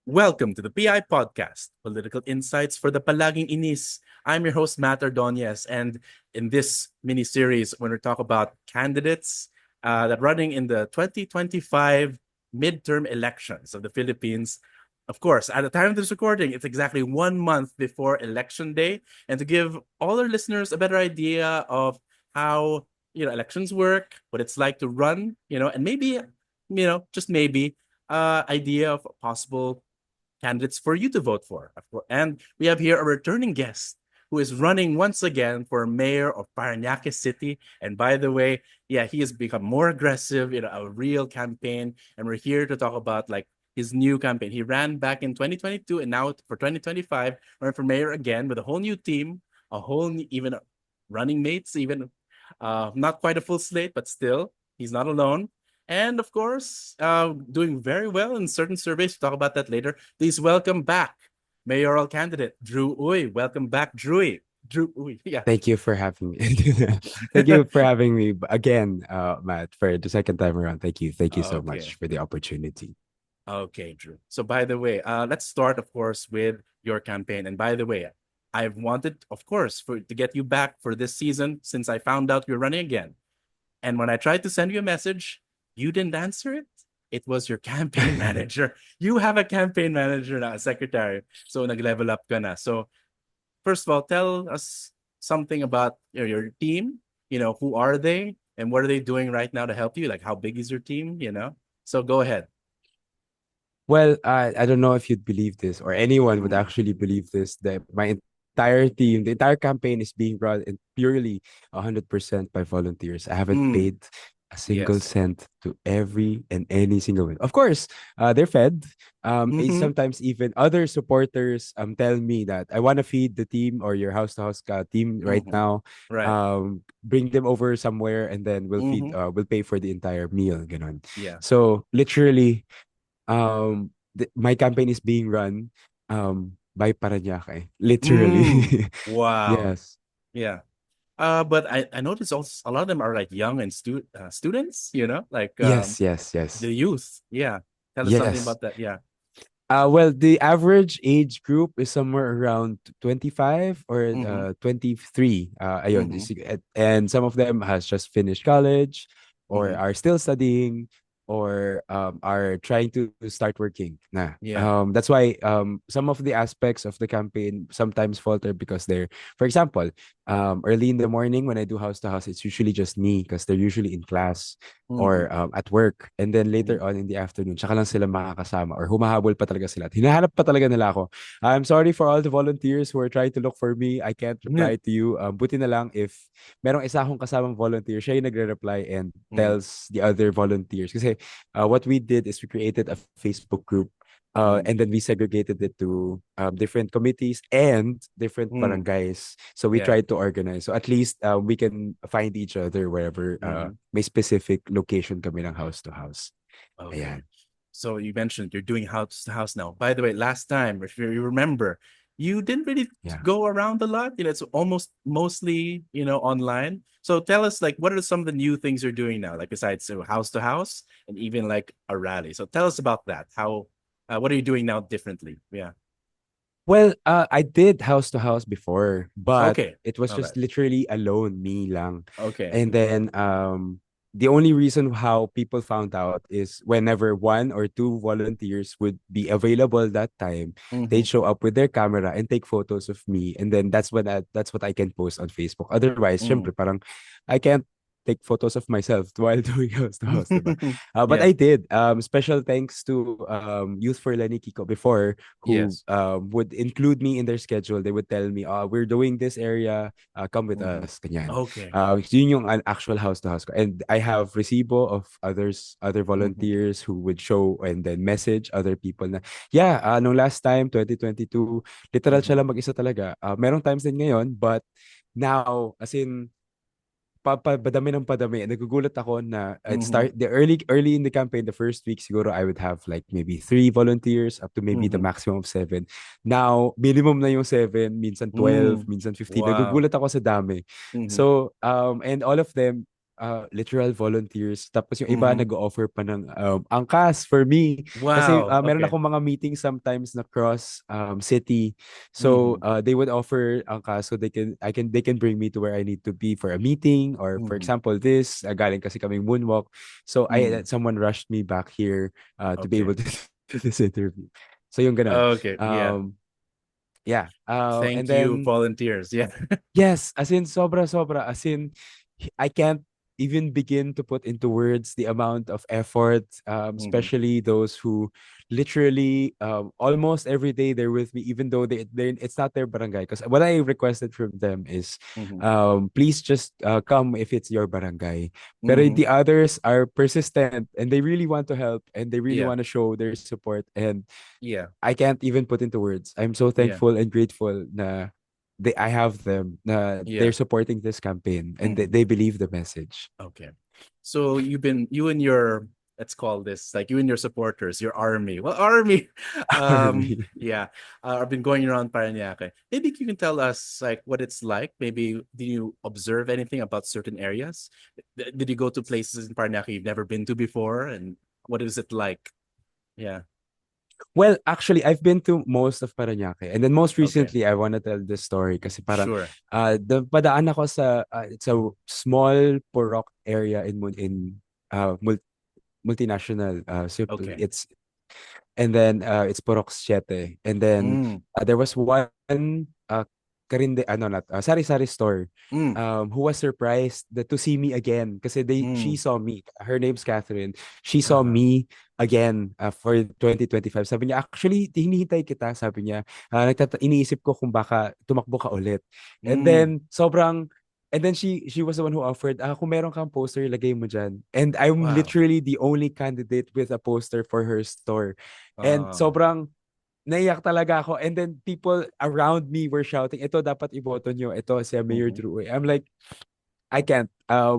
Welcome to the PI Podcast, Political Insights for the Palaging Inis. I'm your host, Matt Ordonez, and in this mini-series, when we talk about candidates that running in the 2025 midterm elections of the Philippines, of course, at the time of this recording, it's exactly 1 month before Election Day, and to give all our listeners a better idea of how elections work, what it's like to run, and maybe, just maybe, idea of possible candidates for you to vote for. And we have here a returning guest who is running once again for mayor of Paranaque City. And by the way, yeah, he has become more aggressive in a real campaign. And we're here to talk about like his new campaign. He ran back in 2022 and now for 2025, ran for mayor again with a whole new team, a whole new, even running mates, even not quite a full slate, but still, he's not alone. And of course, doing very well in certain surveys. We'll talk about that later. Please welcome back mayoral candidate Drew Uy. Welcome back, Drewy. Drew Uy. Yeah. Thank you for having me. Thank you for having me again, Matt, for the second time around. Thank you. Thank you so Okay. much for the opportunity. Okay, Drew. So by the way, let's start, of course, with your campaign. And by the way, I've wanted, of course, to get you back for this season since I found out you're running again. And when I tried to send you a message, you didn't answer it. It was your campaign manager. You have a campaign manager now, a secretary. So nag-level up ka na. So first of all, tell us something about your team. Who are they and what are they doing right now to help you? Like how big is your team? So go ahead. Well, I don't know if you'd believe this or anyone would Mm. actually believe this, that my entire team, the entire campaign is being run in purely 100% by volunteers. I haven't Mm. paid a single Yes. cent to every and any single one. Of course, they're fed. Mm-hmm. Sometimes even other supporters tell me that I want to feed the team or your house to house team right Mm-hmm. now. Right. Bring them over somewhere and then Mm-hmm. we'll pay for the entire meal. Ganon. Yeah. So literally my campaign is being run by Paranaque, literally. Mm. Wow. Yes. Yeah. But I noticed also a lot of them are like young and students, like Yes, yes, yes. the youth. Yeah. Tell us something Yes. about that. Yeah. Well, the average age group is somewhere around 25 or Mm-hmm. 23. Ayun, Mm-hmm. and some of them has just finished college or Mm-hmm. are still studying or are trying to start working. Yeah. That's why some of the aspects of the campaign sometimes falter because for example, early in the morning when I do house to house, it's usually just me because they're usually in class Mm-hmm. or at work. And then Mm-hmm. later on in the afternoon, tsaka lang sila makakasama or humahabol pa talaga sila. At hinahanap pa talaga nila ako. I'm sorry for all the volunteers who are trying to look for me. I can't reply to you. Buti na lang if merong isa akong kasamang volunteer, siya yung nagre-reply and Mm-hmm. tells the other volunteers. Kasi what we did is we created a Facebook group Mm-hmm. and then we segregated it to different committees and different Mm-hmm. barangays. So we Yeah. tried to organize. So at least we can find each other wherever Mm-hmm. may specific location kami ng house to house. Okay. Ayan. So you mentioned you're doing house to house now. By the way, last time, if you remember, you didn't really Yeah. go around a lot. It's almost mostly, online. So tell us, like, what are some of the new things you're doing now, like besides house to house and even like a rally? So tell us about that. What are you doing now differently? Yeah. Well, I did house to house before, but Okay. it was All right. just literally alone, me lang. Okay. And then the only reason how people found out is whenever one or two volunteers would be available that time, Mm-hmm. they'd show up with their camera and take photos of me, and then that's what I can post on Facebook. Otherwise, syempre, parang I can't take photos of myself while doing house to house, diba? Mm. But Yeah. I did. Special thanks to Youth for Lenny Kiko before who Yes. would include me in their schedule. They would tell me, we're doing this area, come with Mm-hmm. us, kanyan. Okay. Yun yung an actual house to house ko. And I have resibo of other Mm-hmm. volunteers who would show and then message other people na, yeah, nung last time, 2022, literal Mm-hmm. siya lang mag-isa talaga. Merong times din ngayon, but now, as in, padami ng padami. Nagugulat ako na Mm-hmm. the early in the campaign, the first week siguro I would have like maybe 3 volunteers up to maybe the Mm-hmm. maximum of 7. Now, minimum na yung 7, minsan 12, Mm. minsan 15. Wow. Nagugulat ako sa dami. Mm-hmm. So, and all of them literal volunteers. Tapos yung iba Mm-hmm. nag-offer pa ng angkas for me. Kasi Wow. meron Okay. akong mga meetings sometimes na cross city. So Mm-hmm. they would offer angkas so they can bring me to where I need to be for a meeting, or for Mm-hmm. example this galing kasi kaming moonwalk. So Mm-hmm. someone rushed me back here to be Okay. able to do this interview. So yung ganun. Okay. Yeah. Yeah. And Thank you, then volunteers. Yeah. yes, as in sobra. As in, I can't even begin to put into words the amount of effort, Mm-hmm. especially those who literally almost every day they're with me, even though it's not their barangay. Because what I requested from them is, Mm-hmm. please just come if it's your barangay. But Mm-hmm. the others are persistent and they really want to help and they really Yeah. want to show their support. And Yeah. I can't even put into words. I'm so Yeah. thankful and grateful na I have them na Yeah. they're supporting this campaign and Mm-hmm. they believe the message. Okay. So you and your, let's call this like you and your supporters, your army. Well, army. Army. Yeah. I've been going around Paranaque. Maybe you can tell us like what it's like. Maybe did you observe anything about certain areas? Did you go to places in Paranaque you've never been to before? And what is it like? Yeah. Well, actually, I've been to most of Paranaque. And then most Okay. recently, I want to tell this story kasi parang Sure. padaan ako sa it's a small Purok area in multinational. So Okay. it's Purok 7. And then Mm. there was one karinde ano not sari-sari store Mm. who was surprised to see me again kasi she Mm. saw me. Her name's Catherine. She saw Uh-huh. me again for 2025. Sabi niya, actually, hinihintay kita. Sabi niya, iniisip ko kung baka tumakbo ka ulit. And Mm. then, and then she was the one who offered, kung meron kang poster, ilagay mo dyan. And I'm Wow. literally the only candidate with a poster for her store. And Uh, sobrang naiyak talaga ako. And then people around me were shouting, ito dapat iboto nyo. Ito si Mayor mhm. Drew. I'm like, I can't.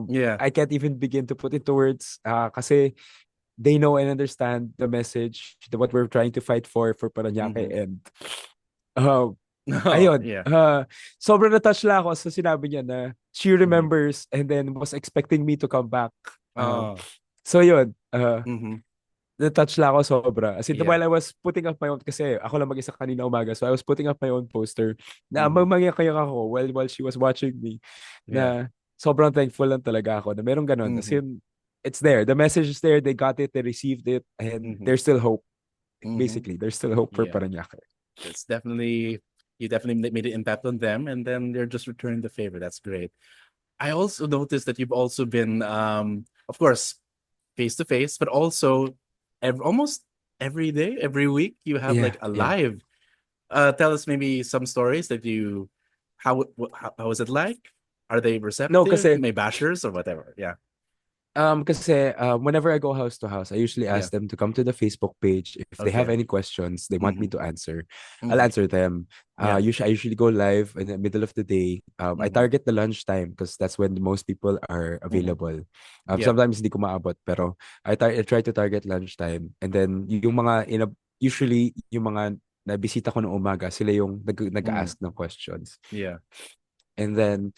Yeah. I can't even begin to put into words kasi they know and understand the message, what we're trying to fight for Paranaque. Mhm. And uh, Oh, ayun, yeah. sobrang na-touch lang ako sa sinabi niya na she Mhm. remembers and then was expecting me to come back. Oh. So yun, Mhm. na-touch lang ako sobra. As in, Yeah. while I was putting up my own, kasi ako lang mag-isa kanina umaga, so I was putting up my own poster na Mhm. magmagiyak ako while she was watching me, Yeah. na sobrang thankful lang talaga ako na merong ganun. As Mhm. in, it's there. The message is there. They got it. They received it. And Mhm. there's still hope. Mhm. Basically, there's still hope for Yeah. Parañaque. It's definitely you definitely made an impact on them, and then they're just returning the favor. That's great. I also noticed that you've also been, of course, face to face, but also almost every day, every week, you have Yeah, like a yeah. live. Tell us maybe some stories that you, how was it like? Are they No, receptive? kasi May bashers or whatever? Yeah, Kasi whenever I go house to house, I usually yeah. ask them to come to the Facebook page. If they have Okay. any questions they want me Mm-hmm. to answer, I'll Mm-hmm. answer them. Yeah. I usually go live in the middle of the day. I Mm-hmm. target the lunchtime because that's when the most people are Mm-hmm. available. Yeah. Sometimes hindi ko maabot, pero I try to target lunchtime. And then yung mga usually yung mga nabisita ko ng umaga, sila yung Mm. nag-ask ng questions. Yeah. And then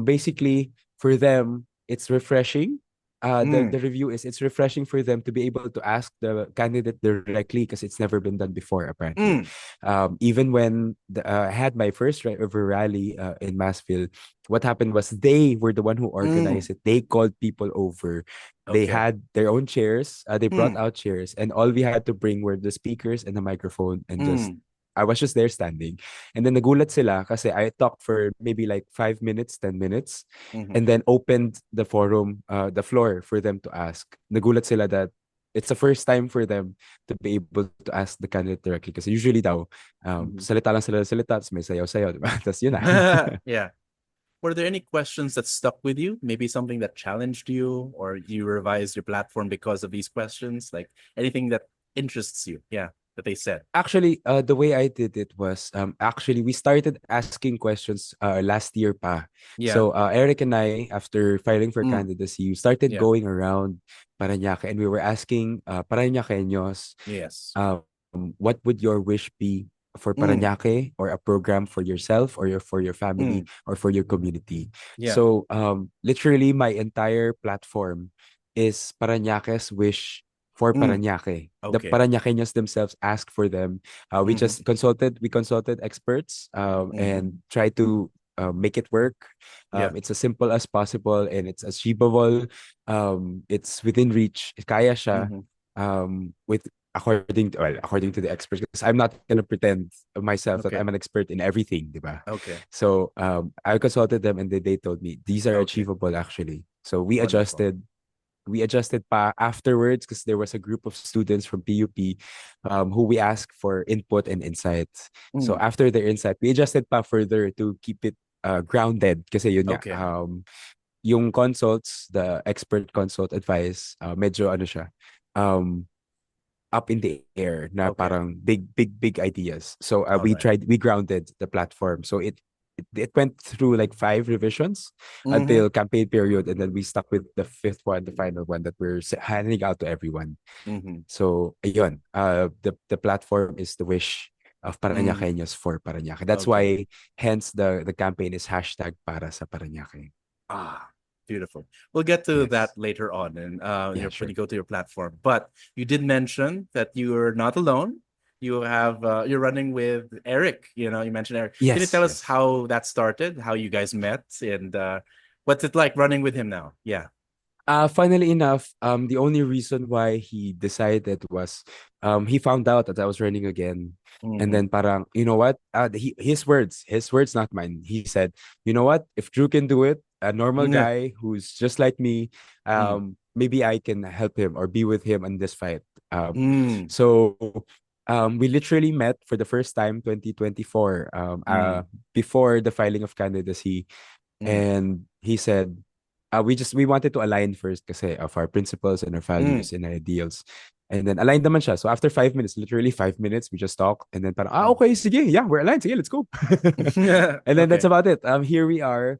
basically for them it's refreshing. The Mm. review is it's refreshing for them to be able to ask the candidate directly because it's never been done before apparently. Mm. Even when I had my first ever rally in Massville, what happened was they were the one who Mm. organized it. They called people over. They Okay. had their own chairs. They brought Mm. out chairs, and all we had to bring were the speakers and the microphone, and just Mm. I was just there standing. And then nagulat sila kasi I talked for maybe like 5 minutes, 10 minutes, Mm-hmm. and then opened the forum, the floor for them to ask. Nagulat sila that it's the first time for them to be able to ask the candidate directly. Kasi usually daw, Mm-hmm. salita lang sila salita, tapos may sayaw-sayaw, diba? Tapos yun na. Yeah. Were there any questions that stuck with you? Maybe something that challenged you, or you revised your platform because of these questions? Like anything that interests you? Yeah, that they said. Actually, the way I did it was actually we started asking questions last year pa. Yeah. So Eric and I, after filing for Mm. candidacy, we started Yeah. going around Parañaque and we were asking Parañaqueños, Yes. what would your wish be for Mm, Paranaque or a program for yourself or for your family mm, or for your community. yeah. So literally my entire platform is Paranaque's wish for Mm, Paranaque. The okay. Paranaqueños themselves asked for them. Mm-hmm, We consulted experts mm-hmm. and tried to make it work. Yeah. It's as simple as possible and it's achievable. It's within reach. Kaya siya Mm-hmm. with according to the experts, because I'm not gonna pretend myself that Okay. I'm an expert in everything, diba? Okay. So I consulted them and they told me these are Okay. achievable actually. So Wonderful. we adjusted pa afterwards because there was a group of students from PUP who we asked for input and insights. So Mm, after their insight, we adjusted pa further to keep it grounded kasi yun nga okay. yung consults, the expert consult advice, medyo ano siya, um, up in the air na Okay. parang big ideas. So All right. we grounded the platform. So it went through like 5 revisions Mm-hmm, until campaign period, and then we stuck with the fifth one, the final one that we're handing out to everyone. mm-hmm, So ayun, the platform is the wish of mm-hmm. Parañaqueños for Parañaque. That's Okay. why hence the campaign is hashtag para sa Parañaque. Ah, beautiful. We'll get to that Yes. later on and Yeah, when sure. you go to your platform. But you did mention that you're not alone. You have you're running with Eric. You mentioned Eric. Can you Yes, tell us yes. how that started, how you guys met, and what's it like running with him now? Yeah. Funnily enough, the only reason why he decided was, he found out that I was running again, and Mm-hmm. then parang, you know what? His words, not mine. He said, you know what? If Drew can do it, a normal guy who's just like me, Mm. maybe I can help him or be with him in this fight. Mm. So, we literally met for the first time 2024, Mm. before the filing of candidacy, Mm. and he said, we wanted to align first kasi of our principles and our Mm. values and our ideals. And then aligned naman siya. So after 5 minutes, literally 5 minutes, we just talked. And then parang, Mm. okay, sige, yeah, we're aligned. Sige, let's go. And then that's Okay. about it. Here we are.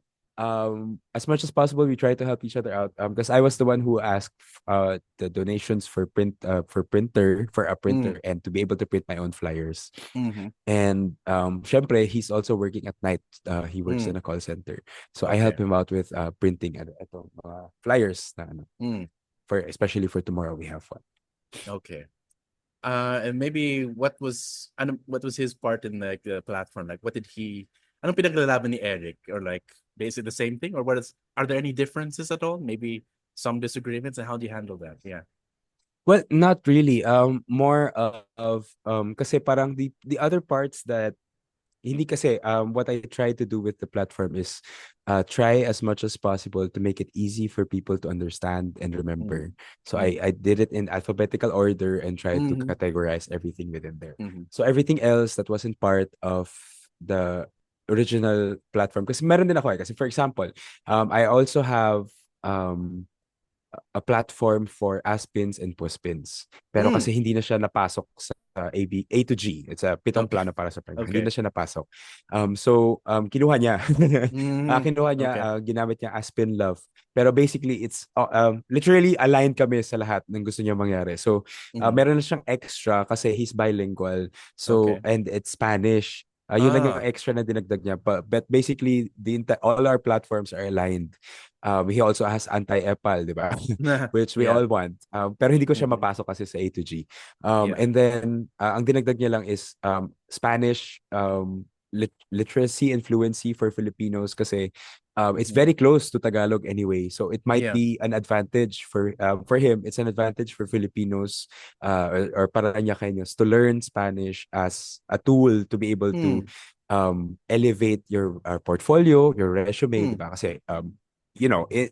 As much as possible, we try to help each other out. Because I was the one who asked the donations for for a Mm. printer and to be able to print my own flyers. Mm-hmm. And syempre, he's also working at night. He works in Mm. a call center. So I help Okay. him out with printing flyers na, ano, Mm. for especially for tomorrow we have one. Okay. And maybe what was his part in like the platform? Like what did he anong pinaglalaban ni Eric? Or like basically the same thing? Or are there any differences at all? Maybe some disagreements, and how do you handle that? Yeah. Well, not really. More kasi parang the other parts that hindi kasi what I try to do with the platform is try as much as possible to make it easy for people to understand and Mm. remember. So Mm. I did it in alphabetical order and tried to Mm-hmm. categorize everything within there. Mm-hmm. So everything else that wasn't part of the original platform, kasi meron din ako eh. Kasi for example, I also have um a platform for aspins and puspins. Pero Mm. kasi hindi na siya napasok sa A to G. It's a pitong Okay. plano para sa Paranaque. Hindi Okay. na siya napasok. Kinuha niya. Mm. Kinuha niya, Okay. ginamit niya Aspin Love. Pero basically, it's literally aligned kami sa lahat ng gusto niya mangyari. So, Mm-hmm. meron na siyang extra kasi he's bilingual. So, Okay. and it's Spanish. Yun lang yung Ah. extra na dinagdag niya. But basically, all our platforms are aligned. He also has anti-epal, di ba? Which we Yeah. all want. Pero hindi ko siya Mm-hmm. mapasok kasi sa A to G. Yeah. And then, ang dinagdag niya lang is Spanish literacy and fluency for Filipinos kasi it's Mm-hmm. very close to Tagalog anyway. So it might Yeah. be an advantage for him. It's an advantage for Filipinos or Parañaqueños to learn Spanish as a tool to be able to Mm. elevate your portfolio, your resume, di Mm. ba? Kasi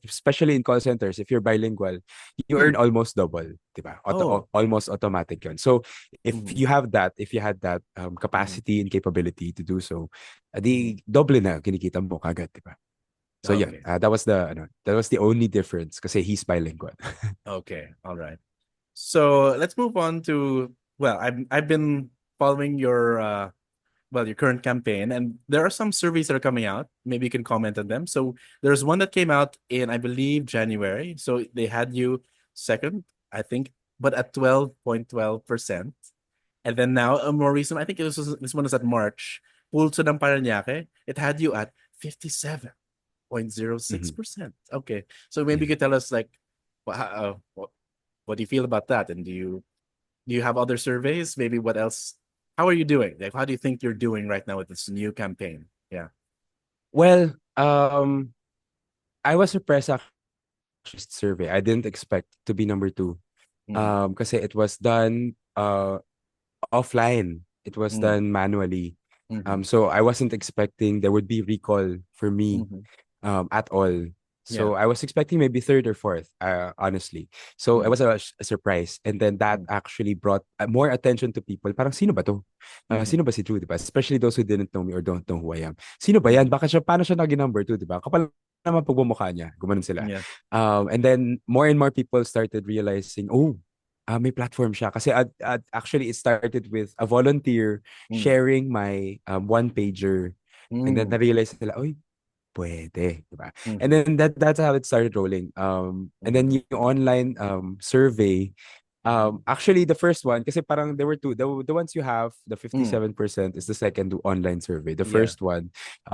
especially in call centers, if you're bilingual, you earn Mm. almost double, di ba? Oh. Almost automatic yun. So, Mm-hmm. if you had that Mm-hmm. capacity and capability to do so, Mm-hmm. di doble na kinikita mo kagad, di ba? So, yun. Okay. That was the only difference kasi he's bilingual. Okay. All right. So let's move on to I've been following your current campaign, and there are some surveys that are coming out. Maybe you can comment on them. So there's one that came out in, I believe, January. So they had you second, I think, but at 12.12%. And then now, a more recent, I think this one was at March, Pulso ng Paranaque, it had you at 57.06%. Okay. So maybe Yeah. you could tell us like what do you feel about that? And do you have other surveys? Maybe what else? How are you doing? Like how do you think you're doing right now with this new campaign? Yeah. Well, I was surprised actually with this survey. I didn't expect to be number two. Mm, Kasi it was done offline. It was mm, done manually. mm-hmm, So I wasn't expecting there would be recall for me mm-hmm. at all. Yeah. So I was expecting maybe third or fourth, honestly. So it Mm, was a surprise. And then that mm, actually brought more attention to people. Parang, sino ba to? mm-hmm, Sino ba si Drew, di ba? Especially those who didn't know me or don't know who I am. Sino ba yan? mm-hmm. Paano siya naging number two, di ba? Kapal naman pagmumukha niya. Gumanon sila. Yeah. And then more and more people started realizing, oh, may platform siya. Kasi actually, it started with a volunteer Mm, sharing my one-pager. And then mm, na-realize nila, oy, pwede, di ba? And mm-hmm, then that's how it started rolling. And mm-hmm, then yung online survey, actually the first one, kasi parang there were two. The ones you have, the mm, 57% is the second online survey. The yeah. first one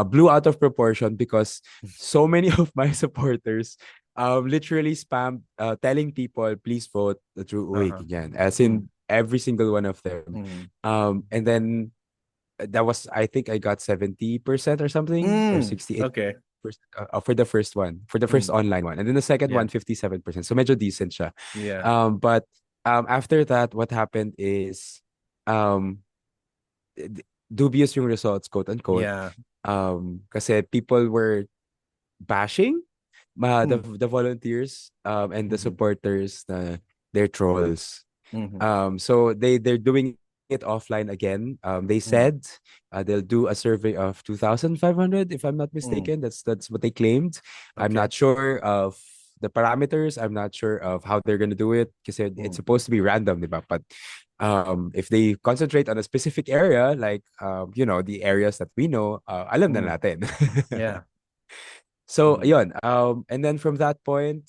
blew out of proportion because so many of my supporters literally spammed telling people, please vote through Uy, Uh-huh. ganyan. As Mm, in every single one of them. mm, And then that was I think I got 70% or something or mm. 68% Okay. for the first one, for the first Mm, online one. And then the second yeah. one, 57%. So medyo decent siya. Yeah. But after that, what happened is um dubious yung results, quote unquote. Yeah. Kasi people were bashing Mm, the volunteers and the mm-hmm, supporters na they're trolls. mm-hmm, So they're doing it offline again. They mm, said they'll do a survey of 2,500, if I'm not mm. mistaken. That's what they claimed. I'm Okay. not sure of the parameters. I'm not sure of how they're gonna do it because it's Mm, supposed to be random, diba? But if they concentrate on a specific area, like the areas that we know, alam na mm. natin. Yeah. So, Mm, yun. And then from that point,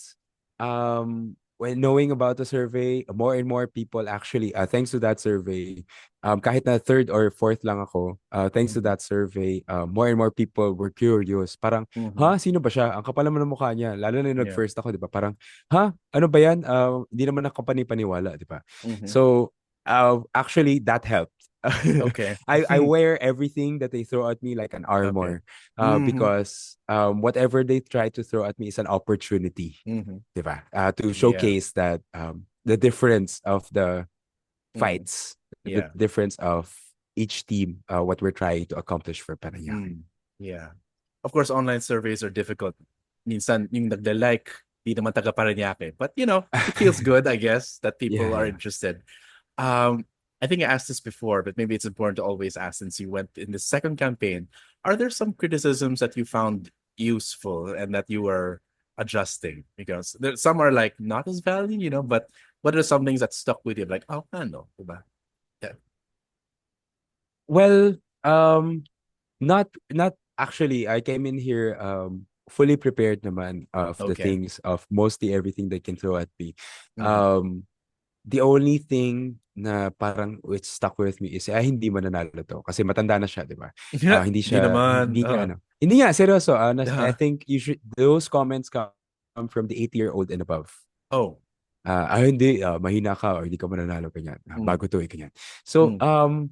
when knowing about the survey, more and more people actually, thanks to that survey, kahit na third or fourth lang ako, thanks to mm-hmm, that survey, more and more people were curious. Parang, mm-hmm. ha? Sino ba siya? Ang kapal naman ng mukha niya. Lalo na yung Yeah. nag-first ako, di ba? Parang, ha? Ano ba yan? Hindi naman nakapani-paniwala, di ba? Mm-hmm. So, actually, that helped. Okay. I wear everything that they throw at me like an Okay. armor Mm-hmm, because whatever they try to throw at me is an opportunity, mm-hmm. diba? To Yeah. showcase that the difference of the Mm, fights, the yeah. difference of each team, what we're trying to accomplish for Paranaque. Mm, yeah. Of course, online surveys are difficult. Minsan, yung nagda-like, di naman taga Paranaque. But, it feels good, I guess, that people Yeah, are yeah. interested. Um, I think I asked this before, but maybe it's important to always ask since you went in the second campaign. Are there some criticisms that you found useful and that you were adjusting? Because some are like not as valid, but what are some things that stuck with you? Like, oh, ano, diba? Yeah. Well, not actually. I came in here fully prepared naman of the Okay. things of mostly everything they can throw at me. Mm-hmm. Um the only thing na parang which stuck with me is hindi mananalo to kasi matanda na siya, 'di ba? Hindi Di siya naman. hindi niya ano. Hindi nga seryoso. I Uh, think you should those comments come from the 80-year-old and above. oh. Hindi mahina ka or hindi ka mananalo ganyan. Mm, Bago to ganyan. So mm,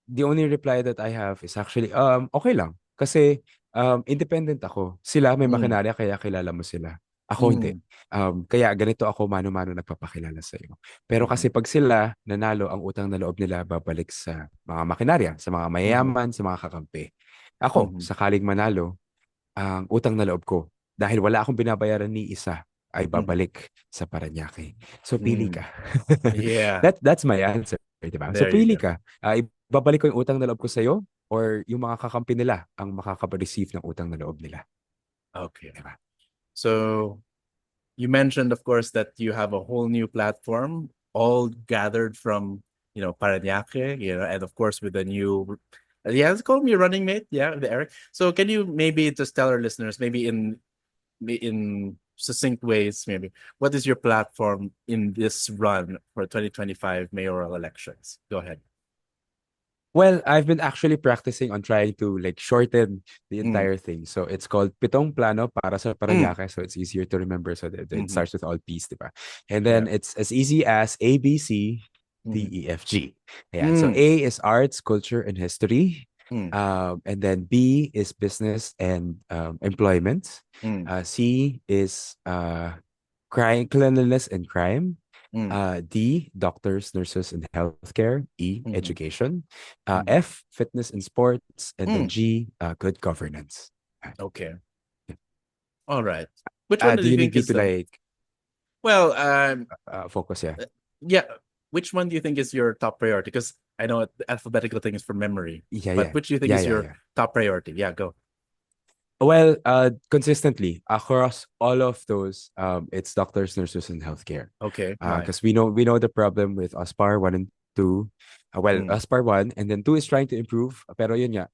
the only reply that I have is actually okay lang kasi independent ako. Sila may mm, makinarya kaya kilala mo sila. Ako hindi. mm, Kaya ganito ako mano-mano nagpapakilala sa iyo. Pero mhm, kasi pag sila nanalo, ang utang na loob nila babalik sa mga makinarya, sa mga mhm, mayayaman, sa mga kakampi. Ako, mhm, sakaling manalo, ang utang na loob ko dahil wala akong binabayaran ni isa ay mhm, babalik sa Paranaque. So pili mm. ka. Yeah, That's my answer, 'di ba? So there you pili go. ka. Ibabalik ko yung utang na loob ko sa iyo or yung mga kakampi nila ang makaka-receive ng utang na loob nila, Okay. 'di ba? So you mentioned, of course, that you have a whole new platform, all gathered from, Paranaque, and of course with the new, yeah, let's call me a running mate, yeah, the Eric. So can you maybe just tell our listeners, maybe in succinct ways, maybe, what is your platform in this run for 2025 mayoral elections? Go ahead. Well, I've been actually practicing on trying to like shorten the Mm, entire thing. So it's called Pitong Plano para sa mm, Paranaque. So it's easier to remember. So it mm-hmm. starts with all P's, diba? And Yeah. then it's as easy as A, B, C, D, Mm-hmm. E, F, G. Yeah. So Mm, A is arts, culture, and history. mm, And then B is business and employment. mm, C is crime, cleanliness and crime. mm, D, doctors, nurses, and healthcare. E, mm-hmm. education. Mm-hmm. F, fitness and sports. And then Mm. G, good governance. Okay. All right. Which one do Do you you think need me is to the like well? focus? Yeah. Yeah. Which one do you think is your top priority? Because I know the alphabetical thing is for memory, Yeah, but yeah. which do you think Yeah, is yeah, your yeah. top priority? Yeah, go. Well, consistently across all of those, it's doctors, nurses, and healthcare. Okay. Why? Because we know the problem with OSPAR 1 and 2. Well, Mm, OSPAR 1 and then 2 is trying to improve. Pero yun nga,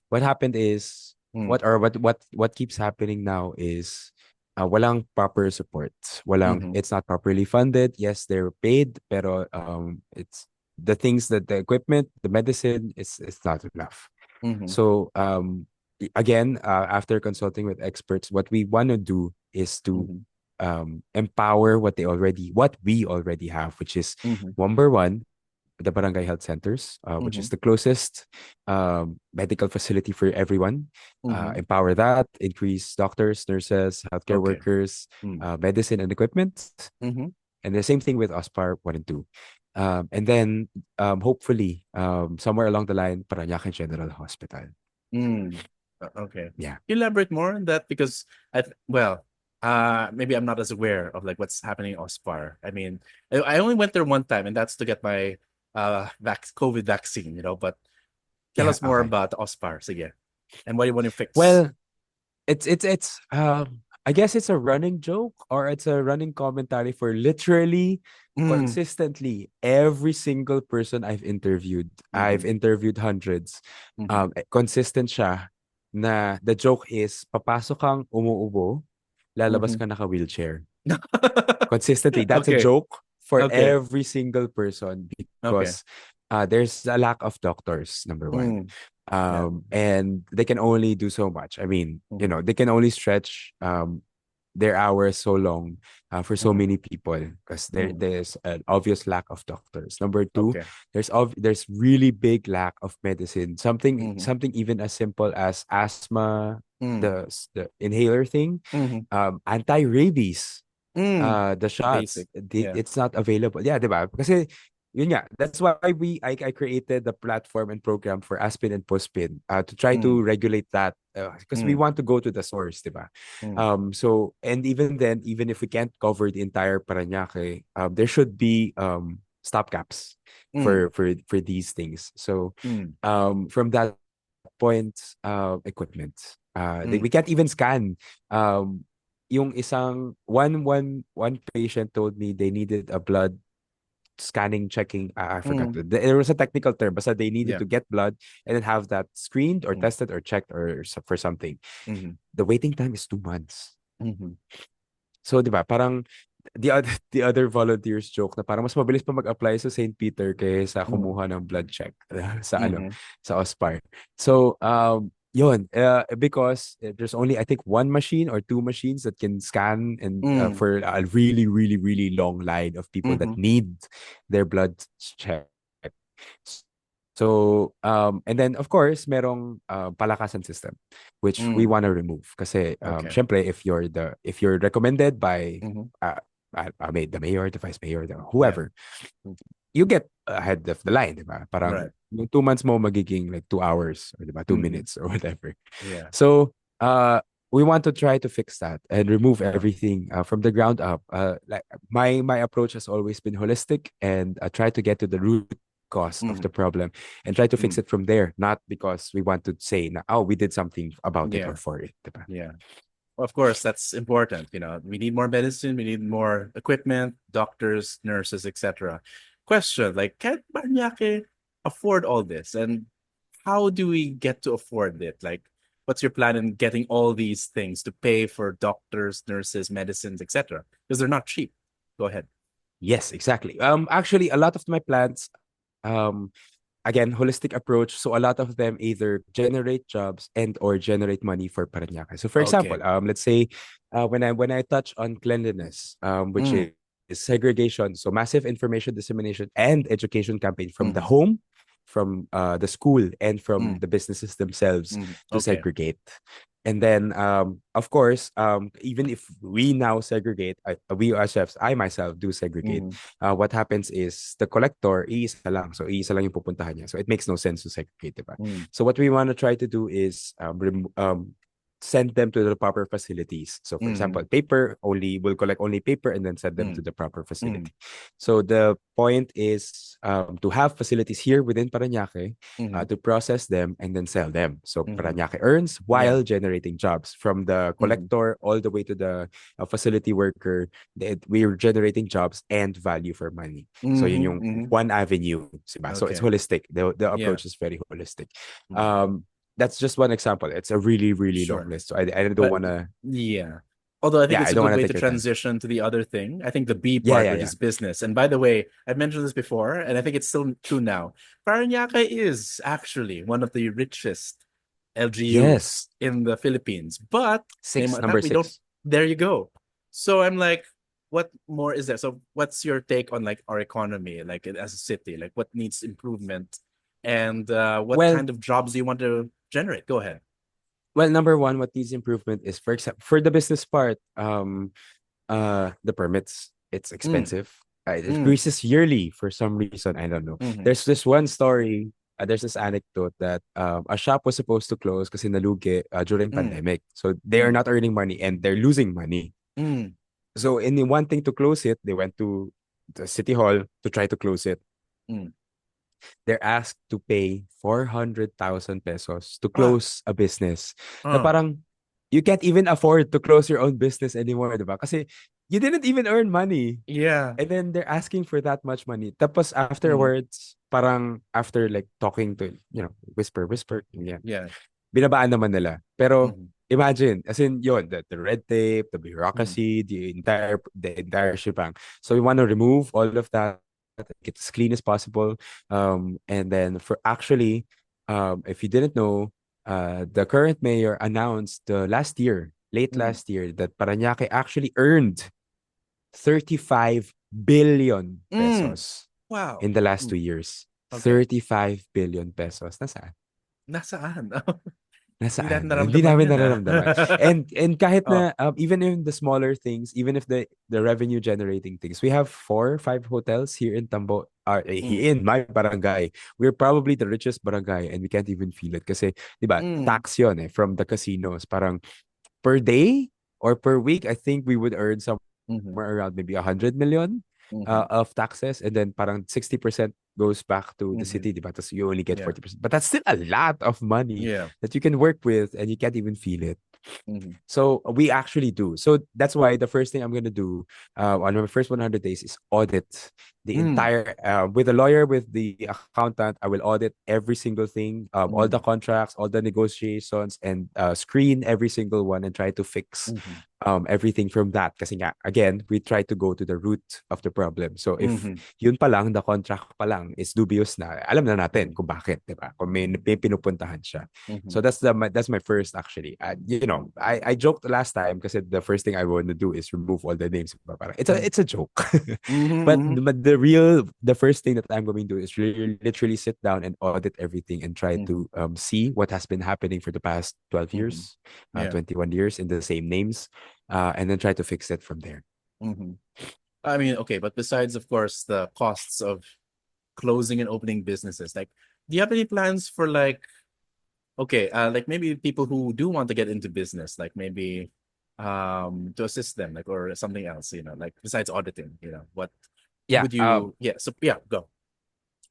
what happened is mm, what keeps happening now is walang proper support. mm-hmm, It's not properly funded. Yes, they're paid, pero it's the things that the equipment, the medicine is not enough. mm-hmm, So again, after consulting with experts, what we want to do is to mm-hmm, empower what we already have, which is mm-hmm, number one, the barangay health centers, which mm-hmm, is the closest medical facility for everyone. mm-hmm. Empower that, increase doctors, nurses, healthcare Okay. workers, Mm, medicine and equipment, mm-hmm, and the same thing with OSPAR 1 and 2. And then hopefully somewhere along the line, Paranaque General Hospital. mm. Okay. Yeah. Can you elaborate more on that? Because well, maybe I'm not as aware of like what's happening in OSPAR. I mean, I only went there one time, and that's to get my COVID vaccine. But tell Yeah, us more okay. about OSPAR. So yeah, and what do you want to fix? Well, it's I guess it's a running joke or it's a running commentary for literally Mm, consistently every single person I've interviewed. mm-hmm, I've interviewed hundreds. mm-hmm. Consistent siya na the joke is papasok kang umuubo, lalabas Mm-hmm. ka naka-wheelchair. Consistently. That's a Okay. joke for Okay. every single person Okay. because there's a lack of doctors, number one. Mm, yeah. And they can only do so much. I mean, Mm-hmm, they can only stretch their hours so long for so mm-hmm, many people because mm, there's an obvious lack of doctors. Number two, okay. there's really big lack of medicine. Something Mm-hmm, something even as simple as asthma, mm, the inhaler thing, mm-hmm, anti-rabies, mm. the shots, Basic. Yeah. it's not available. Yeah, diba? Kasi yun nga, that's why I created the platform and program for Aspin and Postpin to try Mm, to regulate that because we mm, want to go to the source, diba? mm, So and even then, even if we can't cover the entire Parañaque, there should be stopgaps mm, for these things. So mm, from that point, equipment. We mm, can't even scan. Yung one patient told me they needed a blood scanning checking. I forgot. mm. There was a technical term, but they needed Yeah. to get blood and then have that screened or Mm, tested or checked or for something. mm-hmm, The waiting time is 2 months. mm-hmm, So, di ba, parang the other volunteers joke na parang mas mabilis pa mag-apply sa St. Peter kaysa mm, kumuha ng blood check sa mm-hmm, sa OSPAR. So, yun, because there's only I think one machine or two machines that can scan and mm, for a really really really long line of people that mm-hmm, need their blood check. So, and then of course, merong palakasan system which we mm. want to remove kasi Okay. syempre if you're recommended by Mm-hmm. the mayor, the vice mayor, Yeah. whoever, you get ahead of the line, diba? Parang Right. yung 2 months mo magiging like 2 hours or diba, two Mm-hmm. minutes or whatever. Yeah. So, we want to try to fix that and remove Uh-huh. everything from the ground up. Like my approach has always been holistic and try to get to the root cause of Mm-hmm. the problem and try to fix Mm. it from there, not because we want to say na, oh, we did something about it or Yeah. for it, diba? Yeah. Well, of course, that's important. We need more medicine, we need more equipment, doctors, nurses, etc. Question, like, can Paranaque afford all this? And how do we get to afford it? Like, what's your plan in getting all these things to pay for doctors, nurses, medicines, etc.? Because they're not cheap. Go ahead. Yes, exactly. Actually, a lot of my plants, again, holistic approach. So a lot of them either generate jobs and or generate money for Parañaque. So for example, Okay. let's say when I touch on cleanliness, which Mm, is segregation, so massive information dissemination and education campaign from the mm-hmm, home, from the school, and from mm, the businesses themselves to okay. segregate. And then, of course, even if we now segregate, we ourselves, I myself do segregate. Mm-hmm, What happens is the collector, iisa lang. So, iisa lang yung pupuntahan niya. So, it makes no sense to segregate, diba? mm, So, what we want to try to do is send them to the proper facilities. So, for mm-hmm, example, we'll collect only paper and then send them to mm, the proper mm, facility. So, the point is to have facilities here within Parañaque mm-hmm, to process them and then sell them. So, mm-hmm. Parañaque earns Yeah. while generating jobs from the Mm-hmm, collector all the way to the facility worker. We're generating jobs and value for money. So yun mm-hmm, yung mm-hmm. one avenue, diba? So it's Okay. holistic. The Yeah. approach is very holistic. Mm, That's just one example. It's a really, really long sure. list. So I don't But want to, yeah. Although I think yeah, it's I a don't good want to way take to your time. transition to the other thing. I think the B Yeah, part, yeah, which yeah. is business. And by the way, I've mentioned this before, and I think it's still true now. Paranaque is actually one of the richest LGUs Yes. in the Philippines. But name Six, of that, number we don't. six. There you go. So I'm like, what more is there? So what's your take on like our economy, like as a city? Like what needs improvement, and what Well, kind of jobs do you want to generate? Go ahead. number one, what needs improvement is, for example, for the business part, the permits, it's Mm, expensive. It mm, increases yearly for some reason. I don't know. mm-hmm, There's this one story. There's this anecdote that a shop was supposed to close kasi nalugi during mm, pandemic. So they are mm, not earning money and they're losing money. mm, So in the wanting to close it, they went to the city hall to try to close it. mm. They're asked to pay 400,000 pesos to Ah, close a business. Na uh, parang you can't even afford to close your own business anymore, diba? Kasi you didn't even earn money. yeah. And then they're asking for that much money. Tapos Mm, afterwards, parang after like talking to, whisper, yeah, yeah. binabaan naman nila. Pero Mm, imagine, as in yon, the red tape, the mm, bureaucracy, the entire shebang. So we want to remove all of that, get as clean as possible. And then for actually, if you didn't know, the current mayor announced late mm, last year, that Parañaque actually earned 35 billion mm. pesos Wow. in the last Mm, 2 years. okay. 35 billion pesos. Nasaan? Nasaan? Hindi natin Nasaan? Hindi naramdaman namin yan, ah. nararamdaman. And kahit Oh. na, even in the smaller things, even if the revenue generating things, we have 4 or 5 hotels here in Tambo, Mm, here in my barangay. We're probably the richest barangay and we can't even feel it kasi, di ba, mm, tax yun from the casinos. Parang per day or per week, I think we would earn mhm, somewhere around maybe 100 million mhm, of taxes, and then parang 60% goes back to the mhm. city, di ba? Tapos you only get Yeah. 40%. But that's still a lot of money Yeah. that you can work with and you can't even feel it. Mhm, So we actually do. So that's why the first thing I'm gonna do on my first 100 days is audit the mm, entire with the lawyer, with the accountant. I will audit every single thing, all the mm, contracts, all the negotiations, and screen every single one and try to fix mhm, everything from that. Kasi nga, again, we try to go to the root of the problem. So if mhm, yun pa lang, the contract pa lang is dubious na, alam na natin mhm, kung bakit, di ba? Kung may pinupuntahan siya. mhm, So that's my first actually. I joked last time because the first thing I want to do is remove all the names. Parang, mhm, it's a joke. mhm, but mhm, the first thing that I'm going to do is really, literally sit down and audit everything and try mhm, to see what has been happening for the past 12 mhm. years, Yeah. 21 years in the same names, and then try to fix it from there. Mhm. I mean, okay, but besides, of course, the costs of closing and opening businesses, like, do you have any plans for like maybe people who do want to get into business, like maybe to assist them, like or something else, like besides auditing, what Yeah. would you so yeah, go.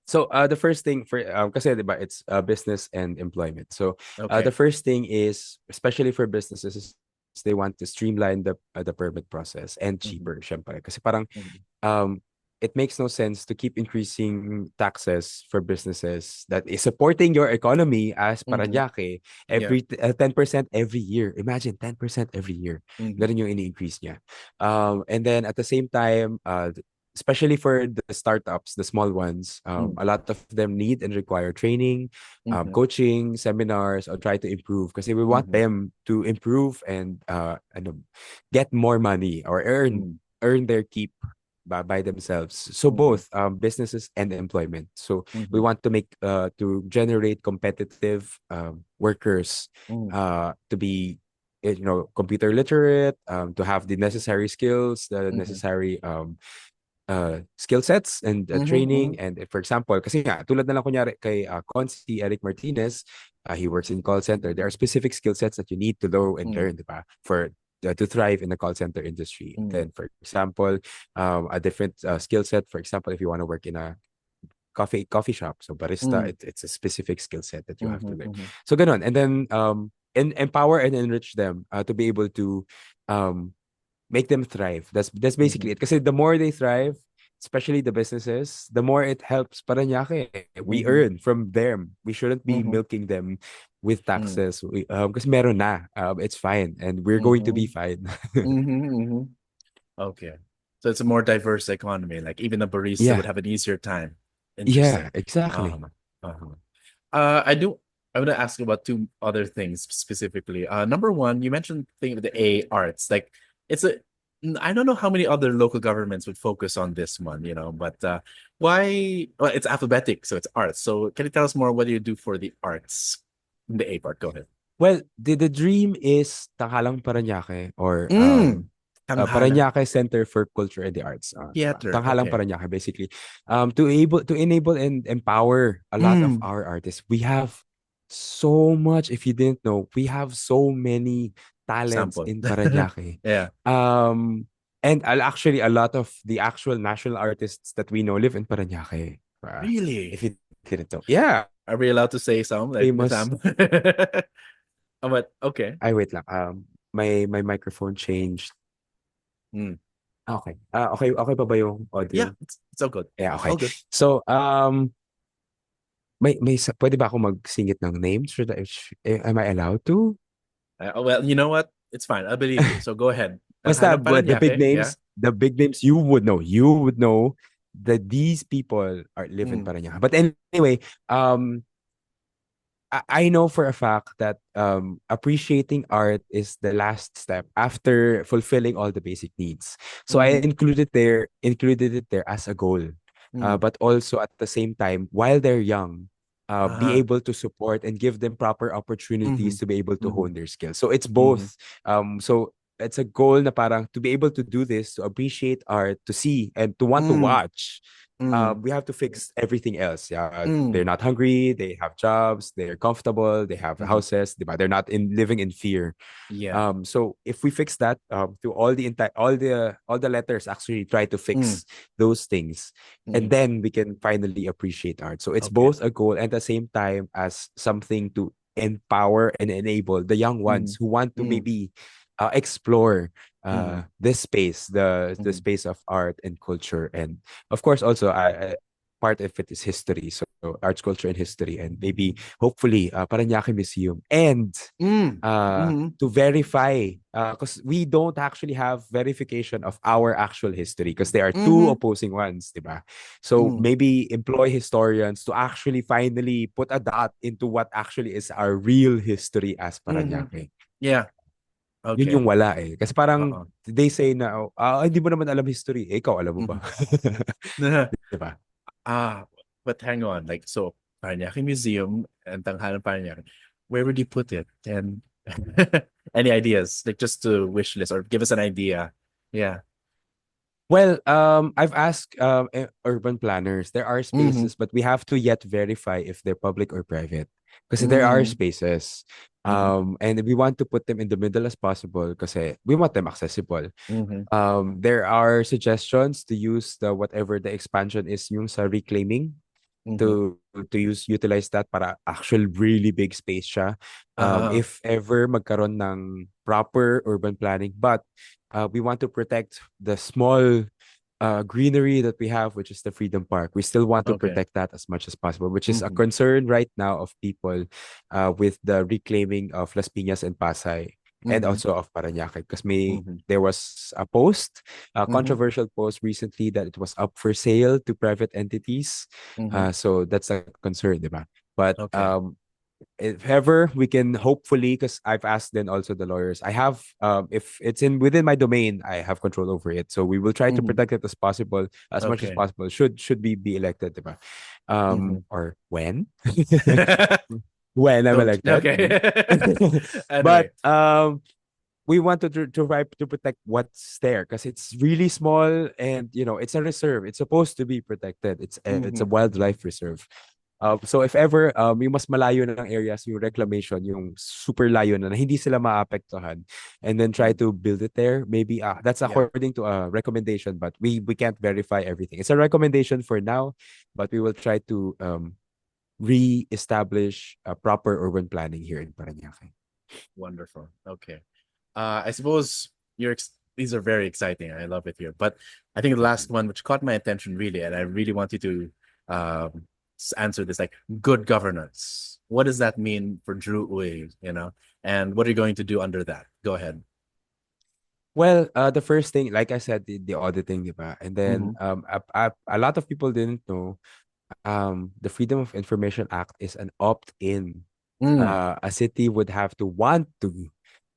So the first thing for kasi diba, it's business and employment. So the Okay. first thing is, especially for businesses, is they want to streamline the permit process and Mhm, cheaper syempre. Kasi parang mhm, it makes no sense to keep increasing taxes for businesses that is supporting your economy as Mhm. Paranaque Yeah. every 10% every year. Imagine 10% every year. Mhm. Ganun yung ini-increase niya. And then at the same time, especially for the startups, the small ones, Mm. a lot of them need and require training, Mhm. coaching, seminars, or try to improve because we want Mhm. them to improve and get more money or Mm. earn their keep by themselves. So Mhm. both businesses and employment. So we Mhm. want to make to generate competitive workers Mm. to be computer literate, to have the necessary skills, the Mhm. necessary skill sets and Mhm. training. Mhm. And for example, kasi nga, tulad na lang kunyari kay Consi, Eric Martinez, he works in call center. There are specific skill sets that you need to know and Mm. learn, di ba? For to thrive in the call center industry. Mm. Then, for example, a different skill set. For example, if you want to work in a coffee shop, so barista, Mm. it's a specific skill set that you have to Mhm. learn. Mhm. So ganon, and then empower and enrich them to be able to um, make them thrive. That's basically Mhm. it. Because the more they thrive, especially the businesses, the more it helps Paranaque. We Mhm. earn from them. We shouldn't be Mhm. milking them with Mm. taxes. Because meron na. It's fine. And we're going to be Mhm. fine. Mhm. Mhm. Okay. So it's a more diverse economy. Like even a barista would Yeah. have an easier time. Yeah, Interesting. exactly. Uh-huh. Uh-huh. I want to ask about two other things specifically. Number one, you mentioned thing with the A arts. Like it's a I don't know how many other local governments would focus on this one, but why well, it's alphabetic, so it's arts. So can you tell us more what do you do for the arts? The A part, go ahead. Well, the dream is Tanghalang Paranaque or Mm. Tanghalang Paranaque Center for Culture and the Arts. theater. Tanghalang Okay. Paranaque, basically. To enable and empower a lot of Mm. our artists. We have so much. If you didn't know, we have so many talents Sample. in Paranaque. Yeah. Um, and actually, a lot of the actual national artists that we know live in Paranaque. If Really? you didn't know, yeah, Are we allowed to say some like the famous. sample? But okay. Ay, wait lang. My microphone changed. Mm. Okay. Okay pa ba yung Yeah, audio? it's all good. Yeah, okay. All good. So, pwede ba ako magsingit ng names? Am I allowed to? Well, you know what? It's fine. I believe you. So go ahead. Basta, Tanghalang but Paranaque, yeah? the big names you would know that these people are live in Mm. Parañaque. But anyway, um, I know for a fact that appreciating art is the last step after fulfilling all the basic needs. So I Mm-hmm. included it there as a goal. Mm. But also at the same time, while they're young, be Uh-huh. able to support and give them proper Mm-hmm. opportunities to be able to Mm-hmm. hone their skills. So it's Mm-hmm. both. So it's a goal na parang to be able to do this, to appreciate art, to see and to want to Mm. watch. Mm. We have to fix everything else. Yeah, they're Mm. not hungry. They have jobs. They're comfortable. They have Mm-hmm. houses. Diba? They're not in living in fear. Yeah. So if we fix that, to all the letters actually try to Mm. fix those things, and Mm. then we can finally appreciate art. So it's Okay. both a goal and at the same time as something to empower and enable the young ones Mm. who want to Mm. maybe explore Mm-hmm. this space, the Mm-hmm. space of art and culture, and of course also part of it is history. So arts, culture, and history, and maybe hopefully Paranaque Museum and Mm. Mm-hmm. to verify because we don't actually have verification of our actual history because there are two Mm-hmm. opposing ones, diba? So Mm. maybe employ historians to actually finally put a dot into what actually is our real history as Mm-hmm. Paranaque. Yeah. Yun Okay. yung wala eh. Kasi parang Uh-uh. they say na, hindi mo naman alam history. Eh, ikaw alam mo ba? Mm-hmm. Diba? Ah, but hang on. Like, so, Paranaque Museum and Tanghalan Paranaque, where would you put it? And any ideas? Like, just to wish list or give us an idea. Yeah. Well, I've asked urban planners. There are Mm-hmm. spaces, but we have to yet verify if they're public or private. Because there are Mm-hmm. spaces, Mm-hmm. and we want to put them in the middle as possible because we want them accessible. Mm-hmm. There are suggestions to use the whatever the expansion is yung sa reclaiming Mm-hmm. to utilize that para actual really big space siya. Uh-huh. If ever magkaroon ng proper urban planning, but we want to protect the small greenery that we have, which is the Freedom Park. We still want to Okay. protect that as much as possible, which is a Mm-hmm. concern right now of people with the reclaiming of Las Piñas and Pasay and Mm-hmm. also of Parañaque. Because Mm-hmm. there was a post, a Mm-hmm. controversial post recently that it was up for sale to private entities. Mm-hmm. So that's a concern, diba? But Okay. if ever we can hopefully, because I've asked then also the lawyers, I have if it's in within my domain, I have control over it, so we will try to Mm-hmm. protect it as possible, as much as Okay. possible, should we be elected, diba? Mm-hmm. Or when when I'm Don't. elected. Okay. But Anyway. we want to try to protect what's there because it's really small, and it's a reserve. It's supposed to be protected. It's a Mm-hmm. Mm-hmm. wildlife reserve. So if ever yung mas malayo na ng areas, yung reclamation, yung super layo na hindi sila maapektuhan, and then try Mm. to build it there, maybe that's Yeah. according to a recommendation, but we can't verify everything. It's a recommendation for now, but we will try to re-establish proper urban planning here in Parañaque. Wonderful. Okay. I suppose these are very exciting. I love it here. But I think the Thank you. last one, which caught my attention really, and I really want you to answer this, like good governance. What does that mean for Drew Uy, and what are you going to do under that? Go ahead. Well, the first thing, like I said, the auditing, diba? And then Mm-hmm. a lot of people didn't know the Freedom of Information Act is an opt-in. Mm, A city would have to want to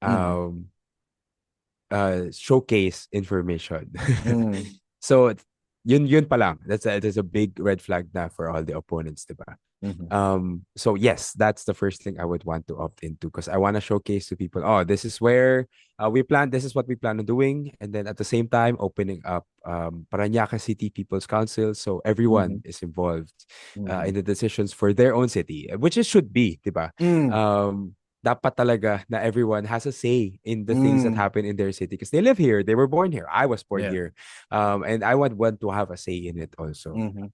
mm, um showcase information. mm, So yun pa lang. That's a big red flag na for all the opponents, diba? mm-hmm. So yes, that's the first thing I would want to opt into because I want to showcase to people, oh, this is where this is what we plan on doing, and then at the same time opening up Paranaque City People's Council, so Mm-hmm. everyone is involved Mm-hmm. in the decisions for their own city, which it should be, diba? Mm, Dapat talaga na everyone has a say in the things that mm, happen in their city because they live here, they were born here, I was born yeah. here, and I want to have a say in it also. Mm-hmm.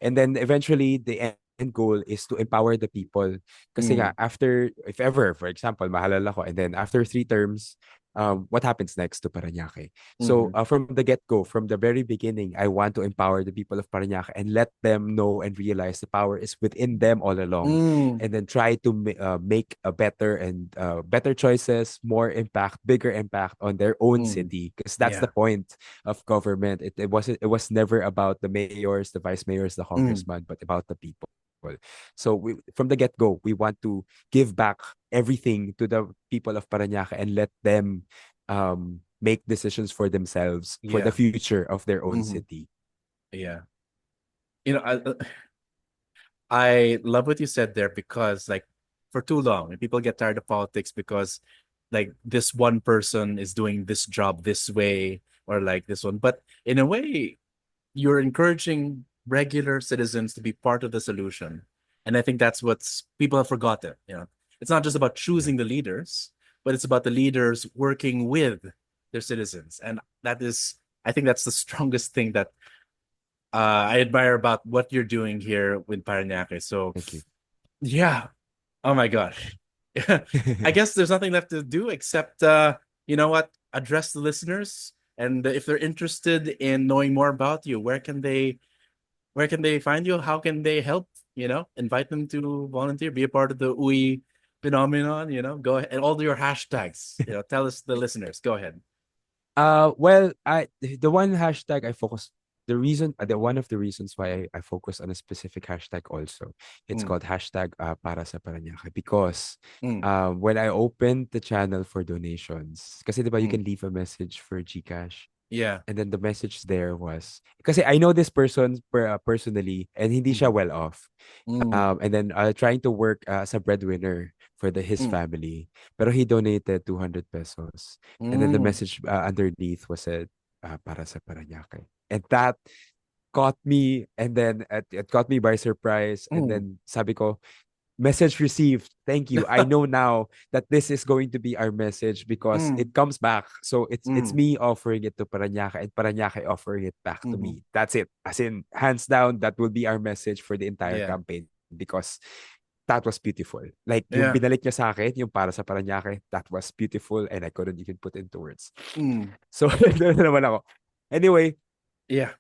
And then eventually the end goal is to empower the people. Kasi nga, Mm, after, if ever, for example, mahalal ako, and then after 3 terms, what happens next to Parañaque? So mm-hmm. from the get-go, from the very beginning, I want to empower the people of Parañaque and let them know and realize the power is within them all along. Mm, And then try to make a better and better choices, more impact, bigger impact on their own mm, city. Because that's the yeah. point of government. It was never about the mayors, the vice mayors, the Mm, congressman, but about the people. So from the get-go, we want to give back everything to the people of Parañaque and let them make decisions for themselves for the yeah. future of their own Mm-hmm. city. Yeah. I love what you said there because like for too long people get tired of politics because like this one person is doing this job this way or like this one. But in a way, you're encouraging regular citizens to be part of the solution. And I think that's what's people have forgotten. It's not just about Yeah. choosing the leaders, but it's about the leaders working with their citizens. And that is, I think that's the strongest thing that I admire about what you're doing here with Paranaque. So, Thank you. yeah. Oh my gosh. I guess there's nothing left to do except, you know what? Address the listeners. And if they're interested in knowing more about you, where can they find you? How can they help? Invite them to volunteer, be a part of the UI phenomenon. Go ahead and all your hashtags. Tell us the listeners. Go ahead. Well, the one hashtag I focus the one of the reasons why I focus on a specific hashtag also, it's Mm, called hashtag para sa Parañaque because mm, when I opened the channel for donations, kasi diba you mm. can leave a message for GCash. Yeah. And then the message there was, kasi I know this person personally and hindi siya Mm, well off. mm, And then trying to work as a breadwinner for his mm, family. Pero he donated 200 pesos. And then the mm, message underneath was said, para sa Parañaque. And that caught me, and then it caught me by surprise. And mm. then sabi ko, message received. Thank you. I know now that this is going to be our message because Mm, it comes back. So it's mm, me offering it to Parañaque and Parañaque offering it back to mhm. me. That's it. As in, hands down, that will be our message for the entire Yeah. campaign because that was beautiful. Like, yung Yeah. binalik niya sa akin, yung para sa Parañaque, that was beautiful and I couldn't even put into words. Mm, So, doon na naman ako. Anyway, Yeah.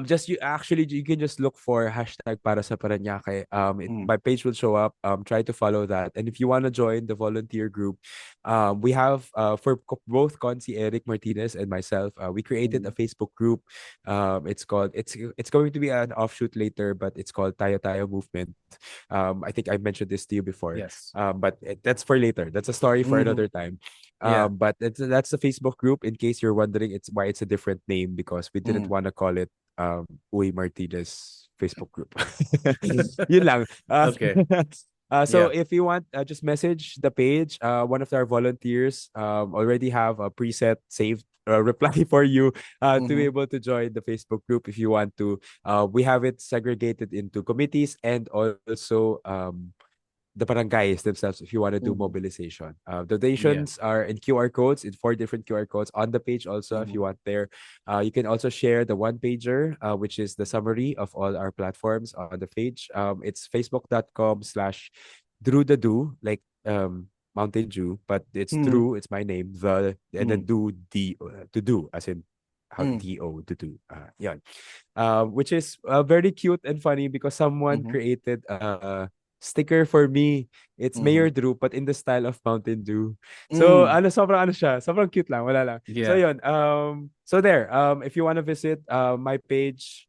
Just you can just look for hashtag para sa Paranaque. Mm. My page will show up. Try to follow that. And if you want to join the volunteer group, we have for both Consi Eric Martinez and myself, we created a Mm. Facebook group. It's called it's going to be an offshoot later, but it's called Tayo Tayo Movement. I think I mentioned this to you before. Yes. But that's for later. That's a story for Hmm. another time. Yeah. But that's the Facebook group. In case you're wondering, it's why it's a different name because we didn't Mm. want to call it Uy Martinez Facebook group. Yun lang. Okay. So Yeah. if you want, just message the page. One of our volunteers already have a preset saved reply for you to be Mm-hmm. able to join the Facebook group if you want to. We have it segregated into committees and also the barangays themselves if you want to do Mm-hmm. mobilization. Yeah. Donations are in QR codes, in 4 different QR codes on the page also if Mm-hmm. you want there. You can also share the one pager, which is the summary of all our platforms on the page. It's facebook.com/Drew the Do, like Mountain Dew, but it's Mm. Drew, it's my name, the and then Mm. do the to do as in how Mm. do to do. Yeah, which is very cute and funny because someone Mm-hmm. created a sticker for me. It's Mm-hmm. Mayor Drew but in the style of Mountain Dew. So Mm. sobrang siya, sobrang cute lang, wala lang. So Yeah. yun, so there, if you want to visit my page,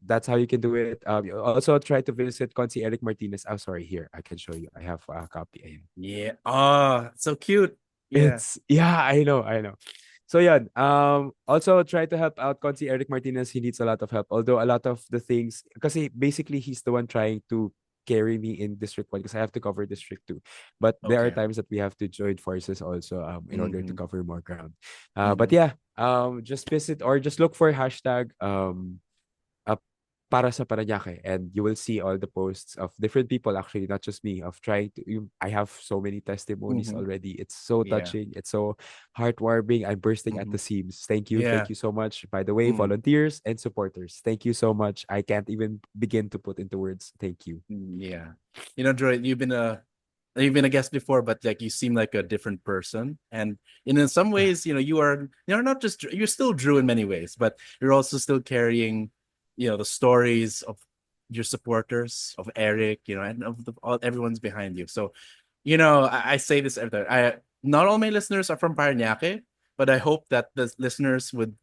that's how you can do it. You also try to visit Consi Eric Martinez. I'm sorry, here I can show you. I have a copy. Ayan. Yeah. Oh, so cute. Yeah. It's yeah, I know. So yeah, also try to help out Consi Eric Martinez. He needs a lot of help. Although a lot of the things, because basically he's the one trying to carry me in District 1 because I have to cover District 2. But there are Okay. times that we have to join forces also in order to Mm-hmm. cover more ground. Mm-hmm. But yeah, just visit or just look for hashtag uh, para sa Paranaque and you will see all the posts of different people actually not just me of trying to I have so many testimonies Mm-hmm. already. It's so Yeah. touching, it's so heartwarming. I'm bursting at Mm-hmm. the seams. Thank Yeah. you so much, by the way, Mm. volunteers and supporters. Thank you so much. I can't even begin to put into words. Thank you. Yeah. You know, Joy, you've been a guest before, but like you seem like a different person. And in some ways, you're not just you're still Drew in many ways, but you're also still carrying, the stories of your supporters, of Eric, and of everyone's behind you. So, I say this every time. Not all my listeners are from Paranaque, but I hope that the listeners would,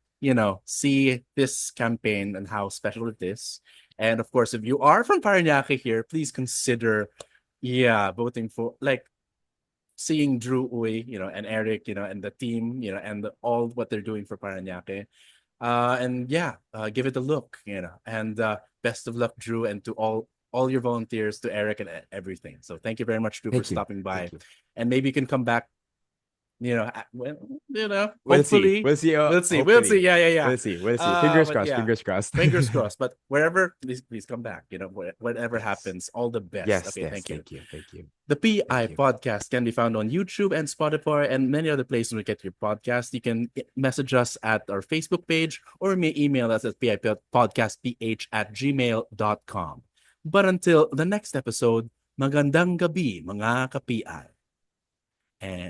see this campaign and how special it is. And of course, if you are from Paranaque here, please consider, yeah, voting for like seeing Drew Uy, and Eric, and the team, and all what they're doing for Paranaque. And yeah, give it a look, and best of luck, Drew, and to all your volunteers, to Eric and everything. So thank you very much, Drew, for Thank you. stopping by, Thank you. and maybe you can come back. Well, We'll see. hopefully, We'll see. we'll see. Hopefully. Yeah, yeah, yeah. We'll see. Fingers But crossed. yeah, Fingers crossed. fingers crossed. But wherever, please come back. Whatever Yes. happens, all the best. Yes. Okay, Yes. thank you. Thank you. Thank you. The PI Thank you. podcast can be found on YouTube and Spotify and many other places we get your podcast. You can message us at our Facebook page or may email us at pipodcastph@gmail.com. But until the next episode, magandang gabi mga ka-PI. And